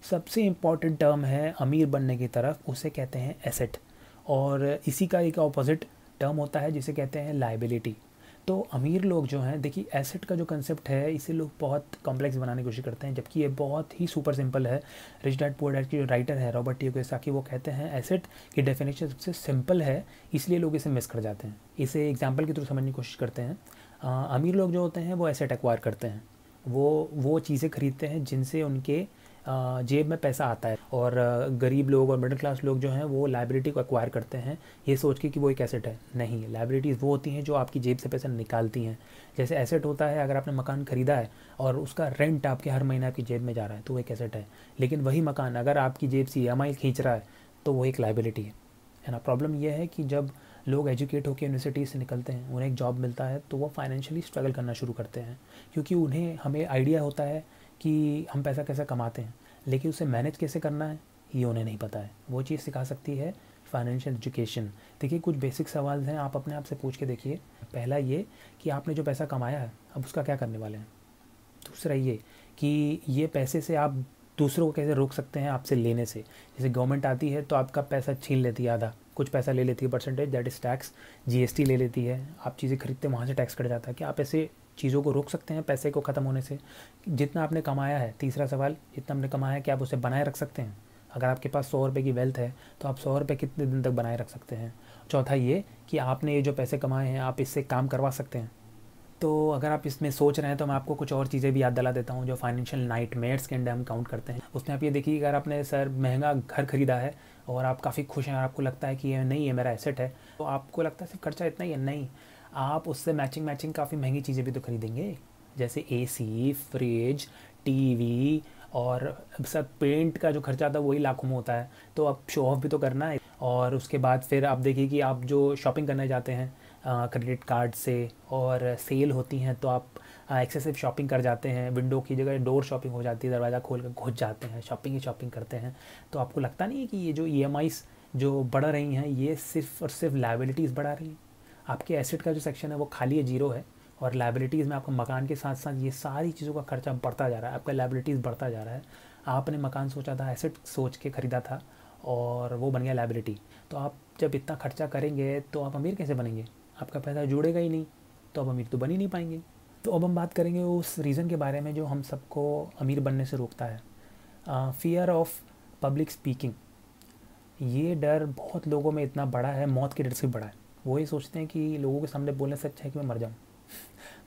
सबसे important term है अमीर बनने की तरफ, उसे कहते हैं एसेट, और इसी का एक ऑपोजिट टर्म होता है जिसे कहते हैं लायबिलिटी। तो अमीर लोग जो हैं, देखिए एसेट का जो कंसेप्ट है इसे लोग बहुत कॉम्प्लेक्स बनाने की कोशिश करते हैं, जबकि ये बहुत ही सुपर सिंपल है। रिच डैड पुअर डैड की जो राइटर है रॉबर्ट कियोसाकी, वो कहते हैं एसेट की डेफिनेशन सबसे सिंपल है, इसलिए लोग इसे मिस कर जाते हैं। इसे एग्जाम्पल के थ्रू समझने की कोशिश करते हैं। अमीर लोग जो होते हैं वो एसेट एक्वायर करते हैं, वो चीज़ें खरीदते हैं जिनसे उनके जेब में पैसा आता है, और गरीब लोग और मिडिल क्लास लोग जो हैं वो लाइबिलिटी को एक्वायर करते हैं ये सोच के कि वो एक एसेट है। नहीं, लाइबिलिटीज़ वो होती हैं जो आपकी जेब से पैसा निकालती हैं। जैसे एसेट होता है, अगर आपने मकान ख़रीदा है और उसका रेंट आपके हर महीने आपकी जेब में जा रहा है तो वो एक एसेट है। लेकिन वही मकान अगर आपकी जेब से EMI खींच रहा है तो वो एक लाइबिलिटी है ना। प्रॉब्लम यह है कि जब लोग एजुकेट होकर यूनिवर्सिटी से निकलते हैं, उन्हें एक जॉब मिलता है तो वो फाइनेंशियली स्ट्रगल करना शुरू करते हैं, क्योंकि हमें आइडिया होता है कि हम पैसा कैसे कमाते हैं, लेकिन उसे मैनेज कैसे करना है ये उन्हें नहीं पता है। वो चीज़ सिखा सकती है फाइनेंशियल एजुकेशन। देखिए कुछ बेसिक सवाल हैं, आप अपने आप से पूछ के देखिए। पहला ये कि आपने जो पैसा कमाया है अब उसका क्या करने वाले हैं। दूसरा ये कि ये पैसे से आप दूसरों को कैसे रोक सकते हैं आपसे लेने से। जैसे गवर्नमेंट आती है तो आपका पैसा छीन लेती है, आधा कुछ पैसा ले लेती है, percentage that is tax. GST ले लेती है, आप चीज़ें खरीदते हैं वहाँ से टैक्स कट जाता है। क्या आप ऐसे चीज़ों को रोक सकते हैं पैसे को ख़त्म होने से? जितना आपने कमाया है, तीसरा सवाल, जितना आपने कमाया है क्या आप उसे बनाए रख सकते हैं? अगर आपके पास 100 रुपये की वेल्थ है तो आप 100 रुपये कितने दिन तक बनाए रख सकते हैं? चौथा ये कि आपने ये जो पैसे कमाए हैं आप इससे काम करवा सकते हैं। तो अगर आप इसमें सोच रहे हैं तो मैं आपको कुछ और चीज़ें भी याद दिला देता हूँ जो फाइनेंशियल नाइटमेयर्स के अंडर हम काउंट करते हैं। उसमें आप ये देखिए, अगर आपने सर महंगा घर खरीदा है और आप काफ़ी खुश हैं और आपको लगता है कि ये नहीं है मेरा एसेट है, तो आपको लगता है सिर्फ खर्चा इतना ही है। नहीं, आप उससे मैचिंग काफ़ी महंगी चीज़ें भी तो खरीदेंगे, जैसे AC, फ्रिज, TV, और सब पेंट का जो खर्चा था वही लाखों में होता है। तो आप शो ऑफ भी तो करना है। और उसके बाद फिर आप देखिए कि आप जो शॉपिंग करने जाते हैं क्रेडिट कार्ड से, और सेल होती हैं तो आप एक्सेसिव शॉपिंग कर जाते हैं, विंडो की जगह डोर शॉपिंग हो जाती है, दरवाज़ा खोल कर घुस जाते हैं, शॉपिंग ही शॉपिंग करते हैं। तो आपको लगता नहीं है कि ये जो EMIs जो बढ़ रही हैं ये सिर्फ और सिर्फ लाइबिलिटीज़ बढ़ा रही हैं? आपके एसेट का जो सेक्शन है वो खाली है, जीरो है, और लाइबिलिटीज़ में आपका मकान के साथ साथ ये सारी चीज़ों का खर्चा बढ़ता जा रहा है, आपका लाइबिलिटीज़ बढ़ता जा रहा है। आपने मकान सोचा था, एसेट सोच के ख़रीदा था, और वो बन गया लाइबिलिटी। तो आप जब इतना खर्चा करेंगे तो आप अमीर कैसे बनेंगे? आपका पैसा जुड़ेगा ही नहीं, तो आप अमीर तो बन ही नहीं पाएंगे। तो अब हम बात करेंगे उस रीज़न के बारे में जो हम सबको अमीर बनने से रोकता है। Fear of public speaking. ये डर बहुत लोगों में इतना बड़ा है, मौत के डर से बड़ा है। वो ये सोचते हैं कि लोगों के सामने बोलने से अच्छा है कि मैं मर जाऊँ।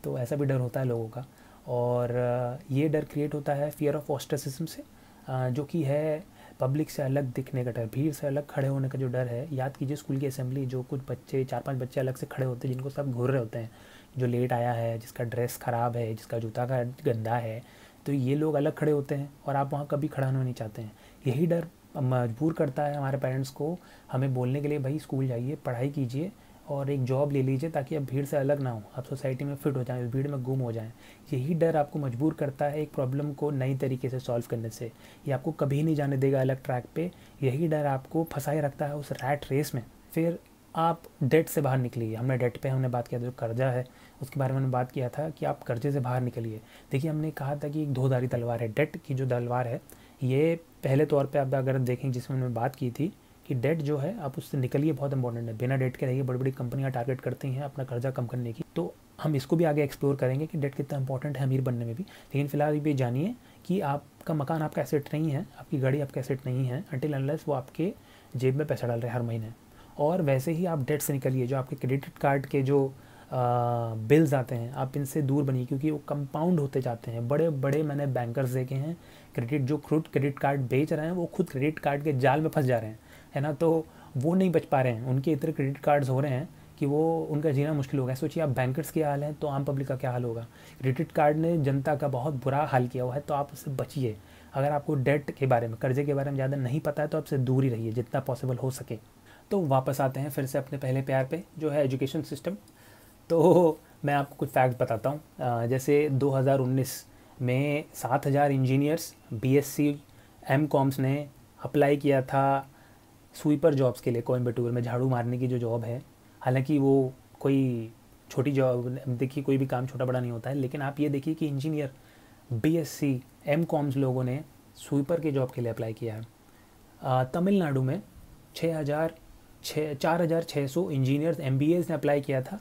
तो ऐसा भी डर होता है लोगों का। और ये डर क्रिएट होता है फ़ियर ऑफ ऑस्ट्रेसिज्म से, जो कि है पब्लिक से अलग दिखने का डर, भीड़ से अलग खड़े होने का जो डर है। याद कीजिए स्कूल की असेंबली, जो कुछ बच्चे 4-5 बच्चे अलग से खड़े होते हैं जिनको सब घूर रहे होते हैं, जो लेट आया है, जिसका ड्रेस ख़राब है, जिसका जूता का गंदा है, तो ये लोग अलग खड़े होते हैं और आप वहाँ कभी खड़ा होना नहीं चाहते हैं। यही डर मजबूर करता है हमारे पेरेंट्स को हमें बोलने के लिए, भाई स्कूल जाइए, पढ़ाई कीजिए और एक जॉब ले लीजिए ताकि आप भीड़ से अलग ना हो, आप सोसाइटी में फ़िट हो जाएं, भीड़ में गुम हो जाएं। यही डर आपको मजबूर करता है एक प्रॉब्लम को नई तरीके से सॉल्व करने से। ये आपको कभी नहीं जाने देगा अलग ट्रैक पे। यही डर आपको फंसाए रखता है उस रैट रेस में। फिर आप डेट से बाहर निकलिए। हमने बात किया था, जो कर्जा है उसके बारे में हमने बात किया था कि आप कर्जे से बाहर निकलिए। देखिए हमने कहा था कि एक दो-धारी तलवार है, डेट की जो तलवार है, ये पहले तौर पे आप अगर देखें जिसमें हमने बात की थी कि डेट जो है आप उससे निकलिए, बहुत इंपॉर्टेंट है। बिना डेट के रहिए। बड़ी बड़ी कंपनियां टारगेट करती हैं अपना कर्जा कम करने की, तो हम इसको भी आगे एक्सप्लोर करेंगे कि डेट कितना इंपॉर्टेंट है अमीर बनने में भी। लेकिन फिलहाल ये जानिए कि आपका मकान आपका एसेट नहीं है, आपकी गाड़ी आपका एसेट नहीं है अनटिल अनलेस वो आपके जेब में पैसा डाल रहे हैं हर महीने। और वैसे ही आप डेट से निकलिए। जो आपके क्रेडिट कार्ड के जो बिल्स आते हैं आप इनसे दूर बनिए, क्योंकि वो कंपाउंड होते जाते हैं। बड़े बड़े मैंने बैंकर्स देखे हैं, खुद क्रेडिट कार्ड बेच रहे हैं वो खुद क्रेडिट कार्ड के जाल में फंस जा रहे हैं, है ना। तो वो नहीं बच पा रहे हैं, उनके इतने क्रेडिट कार्ड्स हो रहे हैं कि वो उनका जीना मुश्किल हो गया। सोचिए आप बैंकर्स के हाल हैं तो आम पब्लिक का क्या हाल होगा। क्रेडिट कार्ड ने जनता का बहुत बुरा हाल किया हुआ है, तो आप उससे बचिए। अगर आपको डेट के बारे में, कर्जे के बारे में ज़्यादा नहीं पता है तो आपसे दूर ही रहिए जितना पॉसिबल हो सके। तो वापस आते हैं फिर से अपने पहले प्यार पे, जो है एजुकेशन सिस्टम। तो मैं आपको कुछ फैक्ट बताता हूँ। जैसे 2019 में 7,000 इंजीनियर्स BSc M.Coms ने अप्लाई किया था स्वीपर जॉब्स के लिए कोयम्बटूर में, झाड़ू मारने की जो जॉब है। हालांकि वो कोई छोटी जॉब, देखिए कोई भी काम छोटा बड़ा नहीं होता है, लेकिन आप ये देखिए कि इंजीनियर, बीएससी, एमकॉम्स लोगों ने स्वीपर के जॉब के लिए अप्लाई किया है। तमिलनाडु में 4,600 इंजीनियर्स एमबीएस ने अप्लाई किया था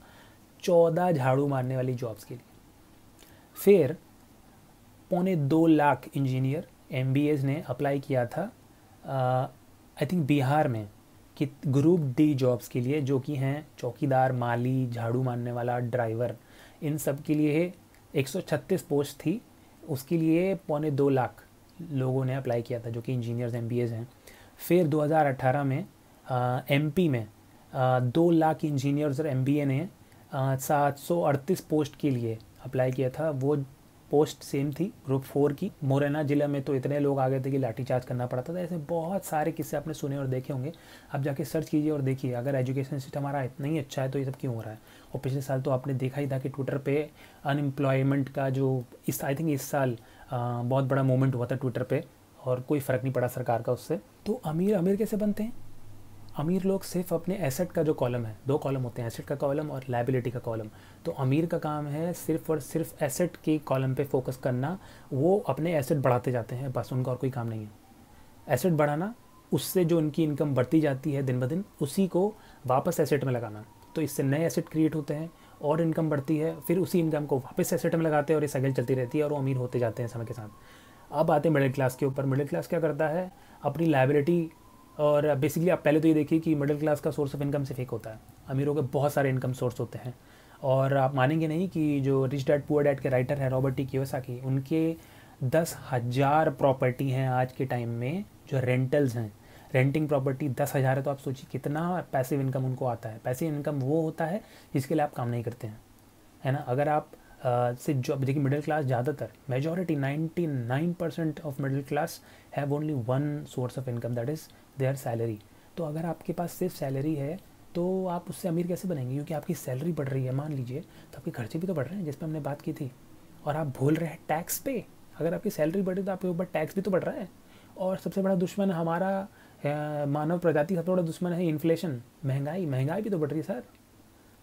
14 झाड़ू मारने वाली जॉब्स के लिए। फिर 2.25 इंजीनियर एमबीएस ने अप्लाई किया था आई थिंक बिहार में कि ग्रुप डी जॉब्स के लिए, जो कि हैं चौकीदार, माली, झाड़ू मारने वाला, ड्राइवर, इन सब के लिए 136 पोस्ट थी, उसके लिए 2.25 लोगों ने अप्लाई किया था जो कि इंजीनियर्स एमबीएस हैं। फिर 2018 में एमपी में 2 लाख इंजीनियर्स और एमबीए ने 738 पोस्ट के लिए अप्लाई किया था। वो पोस्ट सेम थी ग्रुप 4 की। मुरैना ज़िले में तो इतने लोग आ गए थे कि लाठीचार्ज करना पड़ा था। ऐसे बहुत सारे किस्से आपने सुने और देखे होंगे। आप जाके सर्च कीजिए और देखिए, अगर एजुकेशन सिस्टम हमारा इतना ही अच्छा है तो ये सब क्यों हो रहा है। और पिछले साल तो आपने देखा ही था कि ट्विटर पे अनएम्प्लॉयमेंट का जो आई थिंक इस साल बहुत बड़ा मूवमेंट हुआ था ट्विटर पे, और कोई फ़र्क नहीं पड़ा सरकार का उससे। तो अमीर कैसे बनते हैं? अमीर लोग सिर्फ अपने एसेट का जो कॉलम है, 2 कॉलम होते हैं, एसेट का कॉलम और लायबिलिटी का कॉलम। तो अमीर का काम है सिर्फ और सिर्फ एसेट के कॉलम पे फोकस करना। वो अपने एसेट बढ़ाते जाते हैं, बस उनका और कोई काम नहीं है। एसेट बढ़ाना, उससे जो उनकी इनकम बढ़ती जाती है दिन ब दिन, उसी को वापस एसेट में लगाना। तो इससे नए एसेट क्रिएट होते हैं और इनकम बढ़ती है, फिर उसी इनकम को वापस एसेट में लगाते हैं और ये साइकिल चलती रहती है और वो अमीर होते जाते हैं समय के साथ। अब आते हैं मिडिल क्लास के ऊपर। मिडिल क्लास क्या करता है? अपनी लायबिलिटी, और बेसिकली आप पहले तो ये देखिए कि मिडिल क्लास का सोर्स ऑफ इनकम सिर्फ एक होता है। अमीरों के बहुत सारे इनकम सोर्स होते हैं, और आप मानेंगे नहीं कि जो रिच डैड पुअर डैड के राइटर हैं रॉबर्ट टी कियोसाकी, उनके 10,000 प्रॉपर्टी हैं आज के टाइम में जो रेंटल्स हैं। रेंटिंग प्रॉपर्टी 10,000 है, तो आप सोचिए कितना पैसिव इनकम उनको आता है। पैसिव इनकम वो होता है जिसके लिए आप काम नहीं करते हैं, है ना। अगर आप से जॉब देखिए, मिडिल क्लास ज़्यादातर majority 99% of middle class have only one source of income, that is there salary. तो अगर आपके पास सिर्फ सैलरी है तो आप उससे अमीर कैसे बनेंगे? क्योंकि आपकी सैलरी बढ़ रही है मान लीजिए, तो आपके खर्चे भी तो बढ़ रहे हैं जिस पर हमने बात की थी। और आप भूल रहे हैं टैक्स पे। अगर आपकी सैलरी बढ़ी तो आपके ऊपर टैक्स भी तो बढ़ रहा है। और सबसे बड़ा दुश्मन हमारा मानव प्रजाति का सबसे बड़ा दुश्मन है इन्फ्लेशन, महंगाई भी तो बढ़ रही है सर।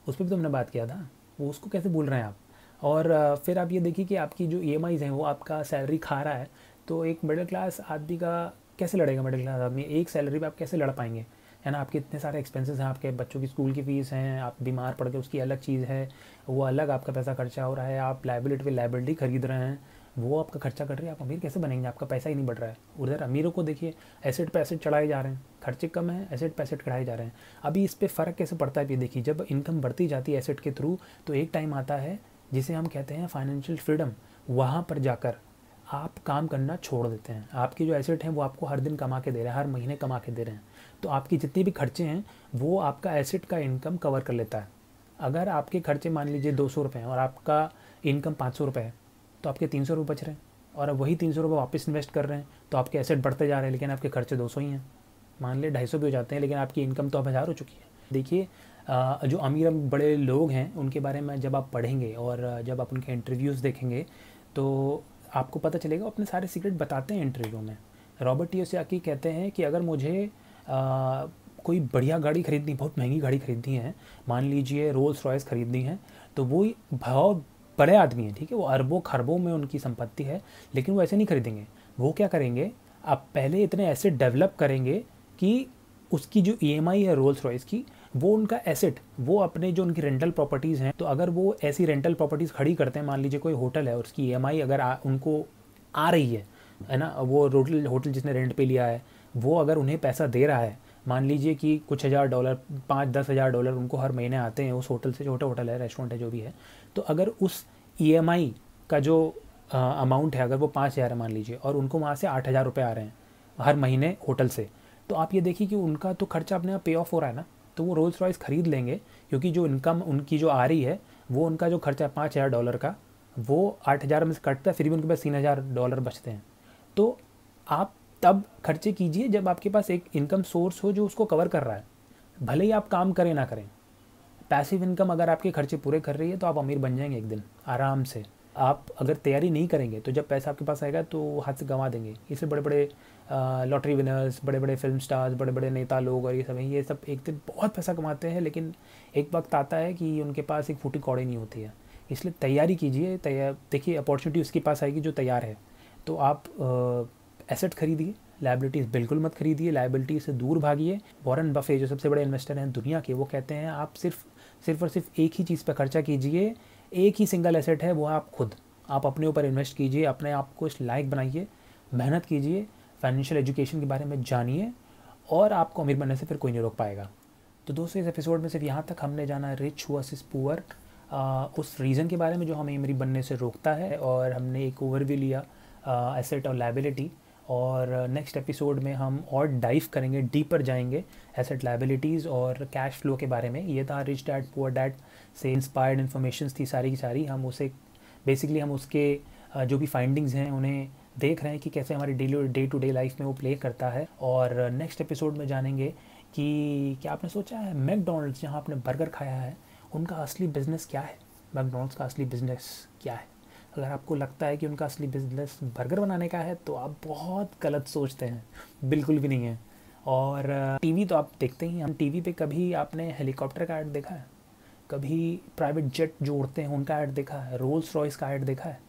उस पर भी तो हमने बात किया था, वो उसको कैसे भूल रहे हैं आप। और फिर आप ये देखिए कि आपकी जो EMIs हैं वो आपका सैलरी खा रहा है। तो एक मिडिल क्लास आदमी का कैसे लड़ेगा? मिडिल क्लास आदमी एक सैलरी पे आप कैसे लड़ पाएंगे, है ना। आपके इतने सारे एक्सपेंसेस हैं, आपके बच्चों की स्कूल की फ़ीस हैं, आप बीमार पड़ के उसकी अलग चीज़ है, वो अलग आपका पैसा खर्चा हो रहा है। आप लायबिलिटी पे लायबिलिटी खरीद रहे हैं, वो आपका खर्चा कर रही है। आप अमीर कैसे बनेंगे? आपका पैसा ही नहीं बढ़ रहा है। उधर अमीरों को देखिए, एसेट पे एसेट चढ़ाए जा रहे हैं, खर्चे कम हैं, एसेट पे एसेट चढ़ाए जा रहे हैं। अभी इस पर फ़र्क कैसे पड़ता है? ये देखिए, जब इनकम बढ़ती जाती है एसेट के थ्रू, तो एक टाइम आता है जिसे हम कहते हैं फाइनेंशियल फ्रीडम। वहाँ पर जाकर आप काम करना छोड़ देते हैं। आपकी जो एसेट हैं वो आपको हर दिन कमा के दे रहे हैं, हर महीने कमा के दे रहे हैं। तो आपकी जितनी भी खर्चे हैं वो आपका एसेट का इनकम कवर कर लेता है। अगर आपके खर्चे मान लीजिए 200 रुपये हैं और आपका इनकम 500 रुपये है, तो आपके 300 रुपये बच रहे हैं, और अब वही 300 रुपये वापस इन्वेस्ट कर रहे हैं, तो आपके एसेट बढ़ते जा रहे हैं, लेकिन आपके खर्चे 200 ही हैं। मान ले 250 भी हो जाते हैं, लेकिन आपकी इनकम तो अब 1000 हो चुकी है। देखिए, जो अमीर बड़े लोग हैं उनके बारे में जब आप पढ़ेंगे और जब आप उनके इंटरव्यूज़ देखेंगे तो आपको पता चलेगा, वो अपने सारे सीक्रेट बताते हैं इंटरव्यू में। रॉबर्ट कियोसाकी कहते हैं कि अगर मुझे कोई बढ़िया गाड़ी खरीदनी, बहुत महंगी गाड़ी खरीदनी है, मान लीजिए रोल्स रॉयस खरीदनी है, तो वो बहुत बड़े आदमी हैं, ठीक है, वो अरबों खरबों में उनकी संपत्ति है, लेकिन वो ऐसे नहीं खरीदेंगे। वो क्या करेंगे, आप पहले इतने एसेट डेवलप करेंगे कि उसकी जो EMI है रोल्स रॉयस की, वो उनका एसेट, वो अपने जो उनकी रेंटल प्रॉपर्टीज़ हैं, तो अगर वो ऐसी रेंटल प्रॉपर्टीज़ खड़ी करते हैं, मान लीजिए कोई होटल है और उसकी EMI अगर उनको आ रही है ना, वो होटल जिसने रेंट पे लिया है वो अगर उन्हें पैसा दे रहा है, मान लीजिए कि कुछ $1000, 5-10 हज़ार डॉलर उनको हर महीने आते हैं उस होटल से, छोटा होटल है, रेस्टोरेंट है, जो भी है, तो अगर उस EMI का जो अमाउंट है, अगर वो 5,000 है मान लीजिए, और उनको वहाँ से 8,000 रुपये आ रहे हैं हर महीने होटल से, तो आप ये देखिए कि उनका तो खर्चा अपने आप पे ऑफ हो रहा है ना। तो वो रोल्स रॉयस ख़रीद लेंगे, क्योंकि जो इनकम उनकी जो आ रही है, वो उनका जो खर्चा है $5,000 का, वो 8,000 में से कटता है, फिर भी उनके पास $3,000 बचते हैं। तो आप तब खर्चे कीजिए जब आपके पास एक इनकम सोर्स हो जो उसको कवर कर रहा है, भले ही आप काम करें ना करें। पैसिव इनकम अगर आपके खर्चे पूरे कर रही है तो आप अमीर बन जाएंगे एक दिन आराम से। आप अगर तैयारी नहीं करेंगे तो जब पैसा आपके पास आएगा तो हाथ से गंवा देंगे। इससे बड़े बड़े लॉटरी विनर्स, बड़े बड़े फिल्म स्टार्स, बड़े बड़े नेता लोग और ये सब हैं, ये सब एक दिन बहुत पैसा कमाते हैं, लेकिन एक वक्त आता है कि उनके पास एक फूटी कौड़ी नहीं होती है। इसलिए तैयारी कीजिए, देखिए अपॉर्चुनिटी उसके पास आएगी जो तैयार है। तो आप एसेट खरीदिए, लायबिलिटीज़ बिल्कुल मत खरीदिए, लायबिलिटी से दूर भागिए। वॉरेन बफे जो सबसे बड़े इन्वेस्टर हैं दुनिया के, वो कहते हैं आप सिर्फ और सिर्फ एक ही चीज़ पर खर्चा कीजिए, एक ही सिंगल एसेट है, वो आप खुद। आप अपने ऊपर इन्वेस्ट कीजिए, अपने आप को इस लायक बनाइए, मेहनत कीजिए, फाइनेंशियल एजुकेशन के बारे में जानिए, और आपको अमीर बनने से फिर कोई नहीं रोक पाएगा। तो दोस्तों इस एपिसोड में सिर्फ यहाँ तक हमने जाना रिच वर्सेस पुअर, उस रीज़न के बारे में जो हमें अमीर बनने से रोकता है, और हमने एक ओवरव्यू लिया एसेट और लायबिलिटी। और नेक्स्ट एपिसोड में हम और डाइव करेंगे, डीपर जाएंगे एसेट, लायबिलिटीज़ और कैश फ्लो के बारे में। ये था रिच डैड पुअर डैड से इंस्पायर्ड इन्फॉर्मेशन थी सारी की सारी। हम उसे बेसिकली हम उसके जो भी फाइंडिंग्स हैं उन्हें देख रहे हैं कि कैसे हमारी डे टू डे लाइफ में वो प्ले करता है। और नेक्स्ट एपिसोड में जानेंगे कि क्या आपने सोचा है मैकडॉनल्ड्स जहाँ आपने बर्गर खाया है उनका असली बिज़नेस क्या है, मैकडॉनल्ड्स का असली बिज़नेस क्या है। अगर आपको लगता है कि उनका असली बिज़नेस बर्गर बनाने का है तो आप बहुत गलत सोचते हैं, बिल्कुल भी नहीं है। और टीवी तो आप देखते ही हैं, हम टीवी पे कभी आपने हेलीकॉप्टर का ऐड देखा है, कभी प्राइवेट जेट जो उड़ते हैं उनका ऐड देखा है, रोल्स रॉयस का ऐड देखा है?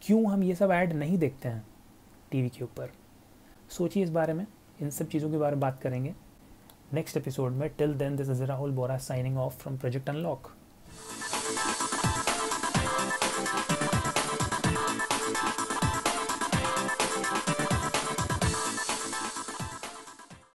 क्यों हम ये सब ऐड नहीं देखते हैं टीवी के ऊपर? सोचिए इस बारे में, इन सब चीज़ों के बारे में बात करेंगे नेक्स्ट एपिसोड में। Till then this is Rahul Bora signing off from Project unlock.